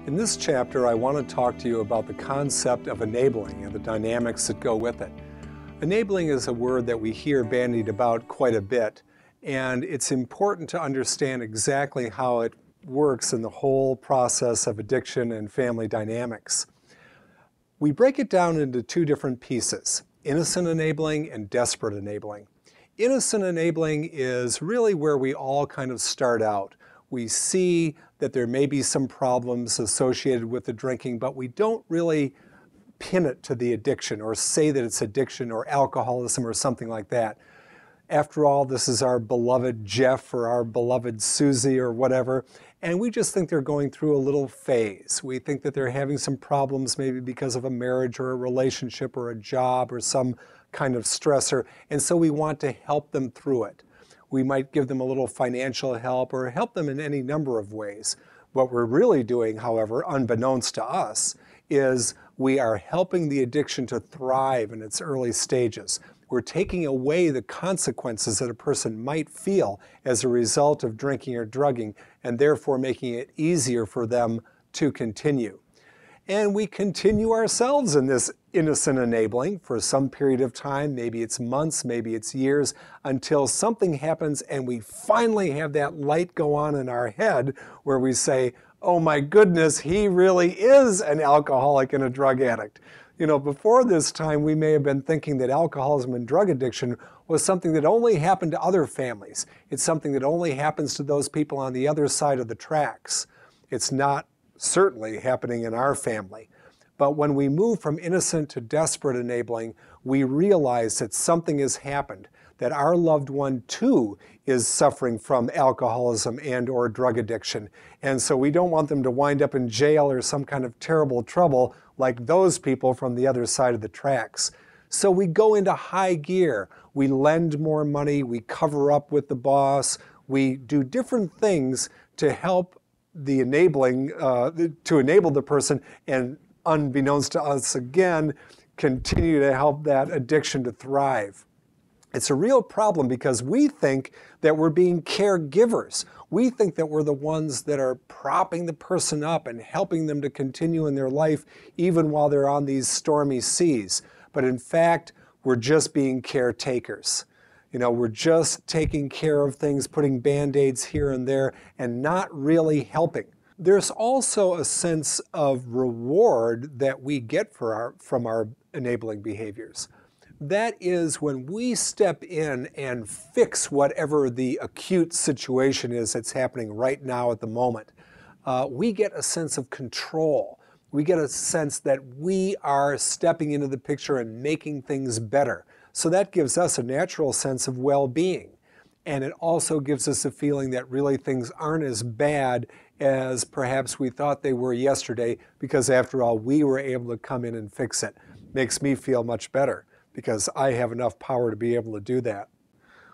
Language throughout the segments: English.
In this chapter, I want to talk to you about the concept of enabling and the dynamics that go with it. Enabling is a word that we hear bandied about quite a bit, and it's important to understand exactly how it works in the whole process of addiction and family dynamics. We break it down into two different pieces: innocent enabling and desperate enabling. Innocent enabling is really where we all kind of start out. We see that there may be some problems associated with the drinking, but we don't really pin it to the addiction or say that it's addiction or alcoholism or something like that. After all, this is our beloved Jeff or our beloved Susie or whatever, and we just think they're going through a little phase. We think that they're having some problems maybe because of a marriage or a relationship or a job or some kind of stressor, and so we want to help them through it. We might give them a little financial help or help them in any number of ways. What we're really doing, however, unbeknownst to us, is we are helping the addiction to thrive in its early stages. We're taking away the consequences that a person might feel as a result of drinking or drugging, and therefore making it easier for them to continue. And we continue ourselves in this innocent enabling for some period of time, maybe it's months, maybe it's years, until something happens and we finally have that light go on in our head where we say, oh my goodness, he really is an alcoholic and a drug addict. You know, before this time, we may have been thinking that alcoholism and drug addiction was something that only happened to other families. It's something that only happens to those people on the other side of the tracks. It's not certainly happening in our family. But when we move from innocent to desperate enabling, we realize that something has happened, that our loved one too is suffering from alcoholism and or drug addiction. And so we don't want them to wind up in jail or some kind of terrible trouble like those people from the other side of the tracks. So we go into high gear. We lend more money, we cover up with the boss, we do different things to help the enabling, to enable the person, and unbeknownst to us again, continue to help that addiction to thrive. It's a real problem because we think that we're being caregivers. We think that we're the ones that are propping the person up and helping them to continue in their life even while they're on these stormy seas. But in fact, we're just being caretakers. You know, we're just taking care of things, putting Band-Aids here and there, and not really helping. There's also a sense of reward that we get from our enabling behaviors. That is when we step in and fix whatever the acute situation is that's happening right now at the moment. We get a sense of control. We get a sense that we are stepping into the picture and making things better. So that gives us a natural sense of well-being. And it also gives us a feeling that really things aren't as bad as perhaps we thought they were yesterday, because after all, we were able to come in and fix it. Makes me feel much better because I have enough power to be able to do that.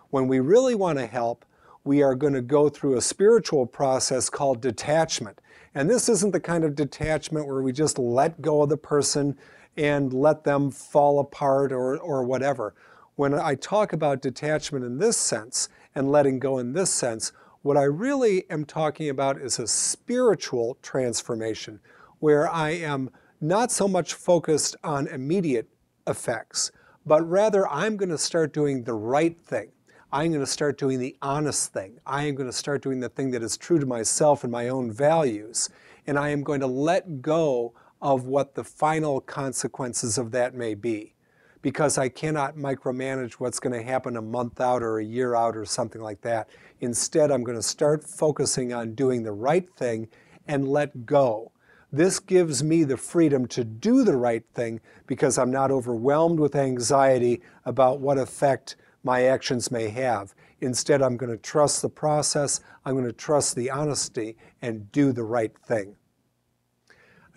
When we really want to help, we are going to go through a spiritual process called detachment. And this isn't the kind of detachment where we just let go of the person and let them fall apart or whatever. When I talk about detachment in this sense and letting go in this sense, what I really am talking about is a spiritual transformation where I am not so much focused on immediate effects, but rather I'm going to start doing the right thing. I'm going to start doing the honest thing. I am going to start doing the thing that is true to myself and my own values. And I am going to let go of what the final consequences of that may be, because I cannot micromanage what's going to happen a month out or a year out or something like that. Instead, I'm going to start focusing on doing the right thing and let go. This gives me the freedom to do the right thing because I'm not overwhelmed with anxiety about what effect my actions may have. Instead, I'm going to trust the process, I'm going to trust the honesty, and do the right thing.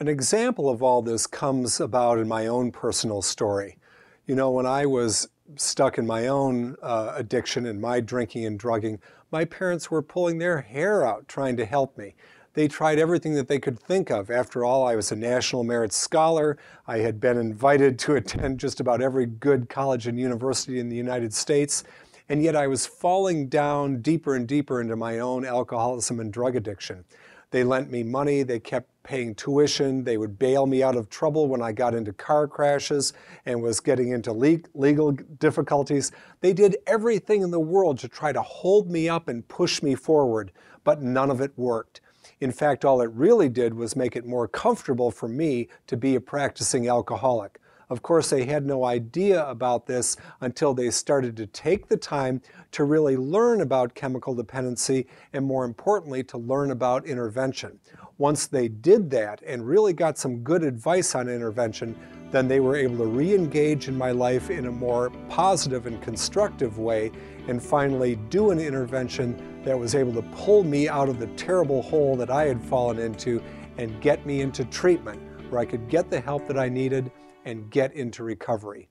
An example of all this comes about in my own personal story. You know, when I was stuck in my own addiction and my drinking and drugging, my parents were pulling their hair out trying to help me. They tried everything that they could think of. After all, I was a National Merit Scholar. I had been invited to attend just about every good college and university in the United States. And yet I was falling down deeper and deeper into my own alcoholism and drug addiction. They lent me money, they kept paying tuition, they would bail me out of trouble when I got into car crashes and was getting into legal difficulties. They did everything in the world to try to hold me up and push me forward, but none of it worked. In fact, all it really did was make it more comfortable for me to be a practicing alcoholic. Of course, they had no idea about this until they started to take the time to really learn about chemical dependency and, more importantly, to learn about intervention. Once they did that and really got some good advice on intervention, then they were able to re-engage in my life in a more positive and constructive way and finally do an intervention that was able to pull me out of the terrible hole that I had fallen into and get me into treatment where I could get the help that I needed and get into recovery.